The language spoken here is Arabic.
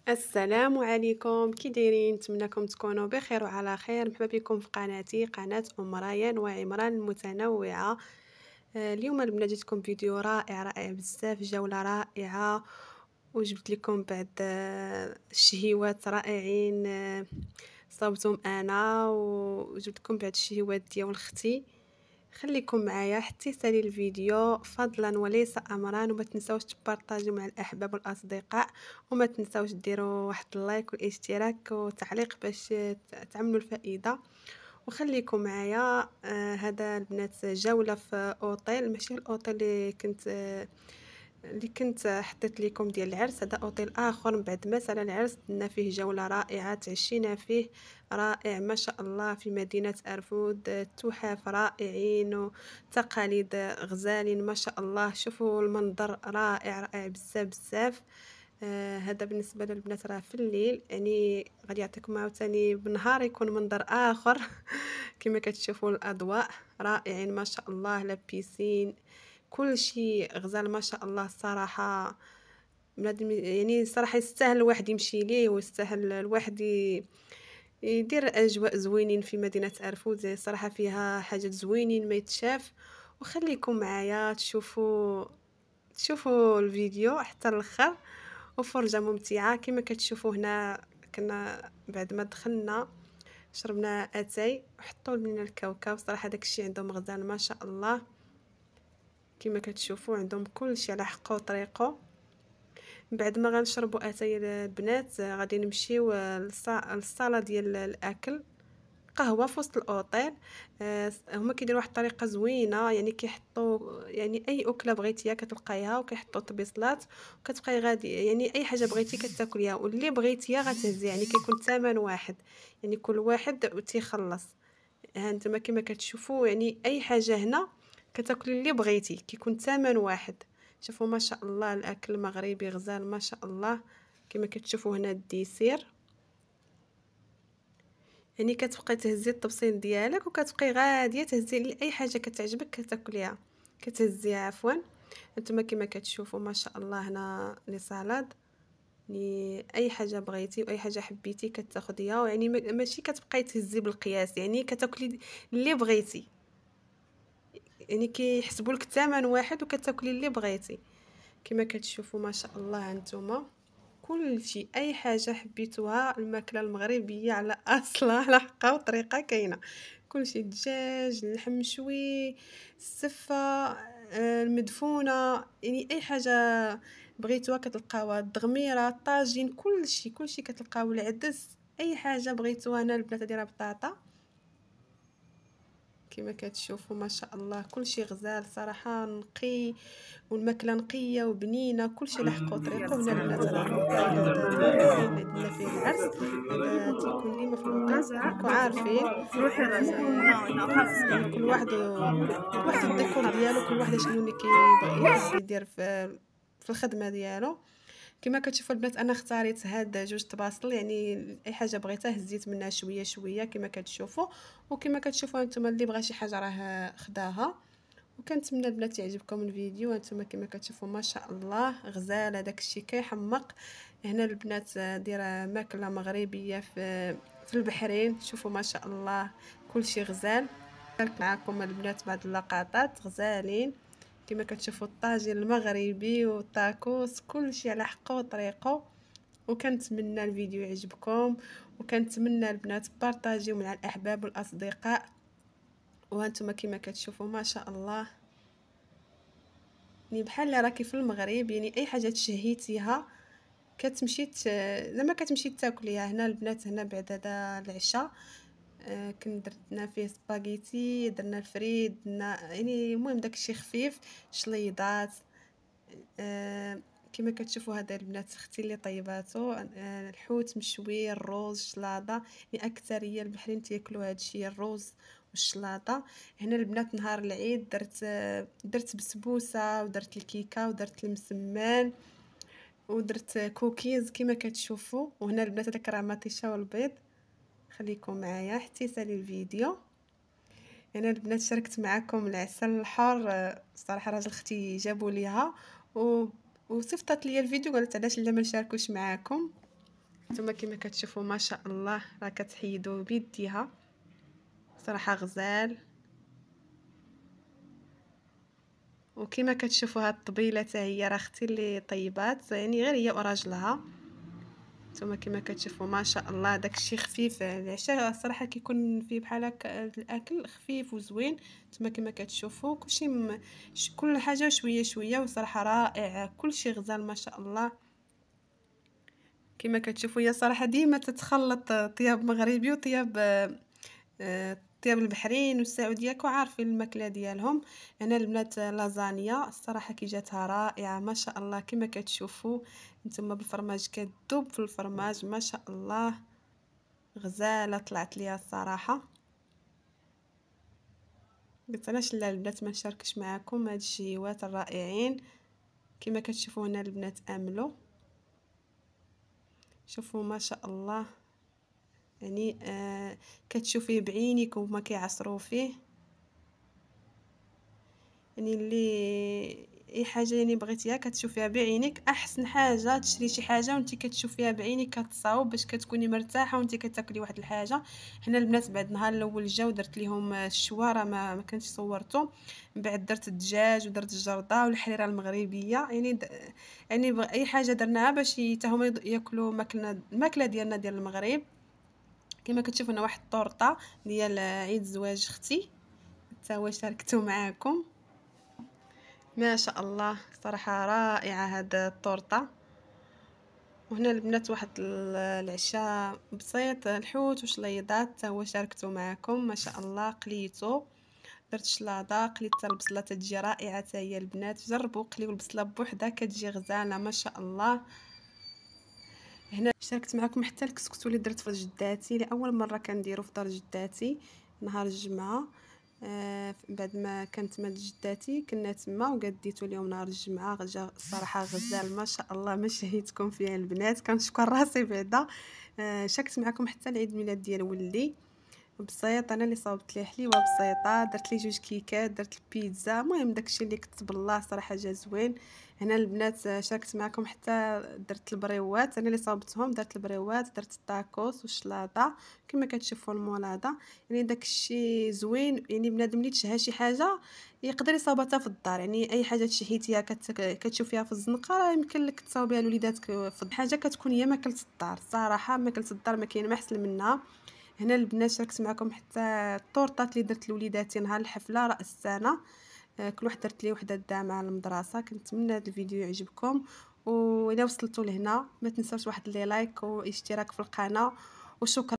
السلام عليكم، كي دايرين؟ نتمنىكم تكونوا بخير وعلى خير. مرحبا بكم في قناتي، قناة ام ريان وعمران المتنوعه. اليوم البنات جيتكم فيديو رائع بزاف، جوله رائعه، وجبت لكم بعض الشهيوات رائعين. صوبتهم انا وجبت لكم بعض الشهيوات ديال اختي. خليكم معايا حتى يسالي الفيديو فضلا وليس امرا، وما تنساوش تبارطاجيو مع الاحباب والاصدقاء، وما تنساوش ديروا واحد اللايك والاشتراك والتعليق باش تعملوا الفائده. وخليكم معايا. هذا البنات جوله في اوتيل، ماشي الاوتيل اللي كنت حطيت لكم ديال العرس. هذا اوتيل اخر من بعد ما سال العرس، درنا فيه جوله رائعه، تعشينا فيه رائع ما شاء الله في مدينه ارفود. التحف رائعين وتقاليد غزالين ما شاء الله. شوفوا المنظر رائع بزاف بزاف. هذا بالنسبه للبنات راه في الليل، يعني غادي يعطيكم عاوتاني بالنهار يكون منظر اخر. كما كتشوفوا الاضواء رائعين ما شاء الله، لا بيسين كل شيء غزال ما شاء الله الصراحه. بنادم يعني صراحه يستاهل الواحد يمشي ليه، ويستاهل الواحد يدير اجواء زوينين في مدينه ارفود. زي صراحه فيها حاجات زوينين ما يتشاف. وخليكم معايا تشوفوا الفيديو حتى الاخر، وفرجه ممتعه. كما كتشوفوا هنا كنا بعد ما دخلنا شربنا اتاي وحطوا لنا الكاوكاو. صراحه داكشي عندهم غزال ما شاء الله. كما كتشوفوا عندهم كل شيء على حقه وطريقه. بعد ما غنشربوا اتاي البنات غادي نمشيو للصاله ديال الاكل، قهوه في وسط الاوتيل. هما كيديروا واحد الطريقه زوينه، يعني كيحطوا يعني اي اكله بغيتيها كتلقايها، وكيحطوا طبيصلات وكتبقاي غادي يعني اي حاجه بغيتي كتاكليها، واللي بغيتيها غتهزي. يعني كيكون الثمن واحد، يعني كل واحد تيخلص. ها انتما كما كتشوفوا يعني اي حاجه هنا كتاكلي اللي بغيتي، كيكون الثمن واحد. شوفوا ما شاء الله الاكل المغربي غزال ما شاء الله. كما كتشوفوا هنا الديسير، يعني كتبقاي تهزي الطبسيل ديالك وكتبقاي غاديه تهزي اي حاجه كتعجبك كتاكليها، كتهزيها عفوا. انتما كما كتشوفوا ما شاء الله هنا لي سالاد، يعني اي حاجه بغيتي واي حاجه حبيتي كتاخديها. يعني ماشي كتبقاي تهزي بالقياس، يعني كتاكلي اللي بغيتي، يعني كيحسبوا لك الثمن واحد وكتاكلي اللي بغيتي. كما كتشوفوا ما شاء الله هانتوما كل شيء اي حاجه حبيتوها الماكله المغربيه على اصلها على حقها وطريقه كاينه. كل شيء الدجاج، اللحم مشوي، السفه، المدفونه، يعني اي حاجه بغيتوها كتلقاوها. الدغميره، الطاجين، كل شيء كتلقاو. العدس، اي حاجه بغيتوها. هنا البنات دايره بطاطا كما كتشوفوا ما شاء الله. كل شيء غزال صراحه، نقي، والماكله نقيه وبنينه، كلشي لحق وطريقه. هنا البنات راه الاوتيل ديال الاوتيل اللي درنا فيه العرس. هذا تيكون ديما في الاوتيل راكم عارفين. يعني كل واحد الديكور ديالو، كل واحد شنو اللي كيبغي يحب يدير في الخدمه ديالو. كما كتشوفوا البنات انا اختاريت هاد جوج طباصل، يعني اي حاجه بغيتها هزيت منها شويه شويه كما كتشوفوا. وكما كتشوفوا نتوما اللي بغى شي حاجه راه خداها. وكنتمنى البنات يعجبكم الفيديو. هانتوما كما كتشوفوا ما شاء الله غزال، هذاك الشيء كيحمق. هنا البنات دايره ماكله مغربيه في البحرين. شوفوا ما شاء الله كل شيء غزال. شاركت معكم البنات بعض اللقطات غزالين. كما كتشوفوا الطاجين المغربي والطاكوس كل شيء على حقه وطريقه. وكنتمنى الفيديو يعجبكم، وكنتمنى البنات بارطاجيو مع الاحباب والاصدقاء. وهانتوما كما كتشوفوا ما شاء الله، يعني بحال راكي في المغرب. يعني اي حاجه تشهيتيها كتمشي زعما كتمشي تاكليها. هنا البنات هنا بعد هذا العشاء درنا فيه سباغيتي، درنا الفريد، درنا يعني المهم داكشي خفيف، شليضات. كما كتشوفوا هذا البنات اختي اللي طيباتو. الحوت مشوي، الروز، الشلاضه. يعني اكثريه البحرين تياكلوا هذا الشيء، الروز والشلاضه. هنا البنات نهار العيد درت بسبوسه، ودرت الكيكه، ودرت المسمان، ودرت كوكيز كما كتشوفوا. وهنا البنات هذاك راه مطيشه والبيض. خليكم معايا حتى يسالي الفيديو. انا البنات شاركت معكم العسل الحار. الصراحه راجل اختي جابوا ليها وصيفطت لي الفيديو، قالت علاش لا ما نشاركوش معاكم. نتوما كما كتشوفوا ما شاء الله راه كتحيدو بيديها، صراحه غزال. وكما كتشوفوا هاد الطبيله حتى هي راه اختي اللي طيبات، يعني غير هي وراجلها. نتوما كما كتشوفوا ما شاء الله داكشي خفيف. العشاء الصراحه كيكون فيه بحال هكا الاكل خفيف وزوين. نتوما كما كتشوفوا كلشي كل حاجه شويه شويه، وصراحه رائع، كلشي غزال ما شاء الله. كما كتشوفوا هي صراحه ديما تتخلط طياب مغربي وطياب الطياب البحرين والسعوديه، عارفين الماكله ديالهم. هنا البنات لازانيا الصراحه كي جاتها رائعه ما شاء الله. كما كتشوفوا نتوما بالفرماج كتذوب في الفرماج ما شاء الله، غزاله طلعت ليها الصراحه. قلت علاش لا البنات ما نشاركش معكم هاد الشهيوات الرائعين. كما كتشوفوا هنا البنات املوا، شوفوا ما شاء الله، يعني كتشوفيه بعينيك وما كيعصروا فيه. يعني اللي اي حاجه يعني بغيتيها كتشوفيها بعينيك. احسن حاجه تشري شي حاجه وانت كتشوفيها بعينيك كتصاوب باش كتكوني مرتاحه وانت كتاكلي واحد الحاجه. حنا البنات بعد نهار الاول جاو درت ليهم الشواره ما كنتش صورته، من بعد درت الدجاج ودرت الجرده والحريره المغربيه. يعني يعني اي حاجه درناها باش حتى هما ياكلوا الماكله ديالنا ديال المغرب. كما كتشوفوا هنا واحد الطورطه ديال عيد زواج اختي، حتى هو شاركته معاكم. ما شاء الله صراحه رائعه هاد الطورطه. وهنا البنات واحد العشاء بسيط، الحوت وشليضات حتى هو شاركته معكم ما شاء الله. قليته، درت شلاضه، قليت حتى البصله تجي رائعه حتى هي البنات. جربوا قليوا البصله بوحدها كتجي غزاله ما شاء الله. هنا شاركت معكم حتى الكسكسو اللي درت في جداتي لاول مره كنديرو في دار جداتي نهار الجمعه. بعد ما كانت مال جداتي كنا تما وقديتو اليوم نهار الجمعه. جا الصراحه غزال ما شاء الله ما شهيتكم فيها البنات، كنشكر راسي بعدا. شاركت معكم حتى العيد ميلاد ديال ولدي بسيط، انا اللي صاوبت ليه حليوه بسيطه، درت ليه 2 كيكات، درت البيتزا، المهم داكشي اللي كتب الله صراحه جا زوين. هنا البنات شاركت معكم حتى درت البريوات، انا اللي صاوبتهم، درت البريوات، درت الطاكوس والشلاضه كما كتشوفوا المولاده. يعني داكشي زوين، يعني بنادم اللي تشهى شي حاجه يقدر يصاوبها في الدار. يعني اي حاجه تشهيتيها كتشوفيها في الزنقه راه يمكن لك تصاوبيها لوليداتك في حاجه كتكون هي ماكله الدار. صراحه ماكله الدار ما كاين ما احسن منها. هنا البنات شاركت معكم حتى الطورطات اللي درت لوليداتي نهار الحفله راس السنه. كل واحد درت ليه وحده دا مع المدرسه. كنتمنى هذا الفيديو يعجبكم، والى وصلتوا لهنا ما تنساوش واحد لي لايك واشتراك في القناه، وشكرا.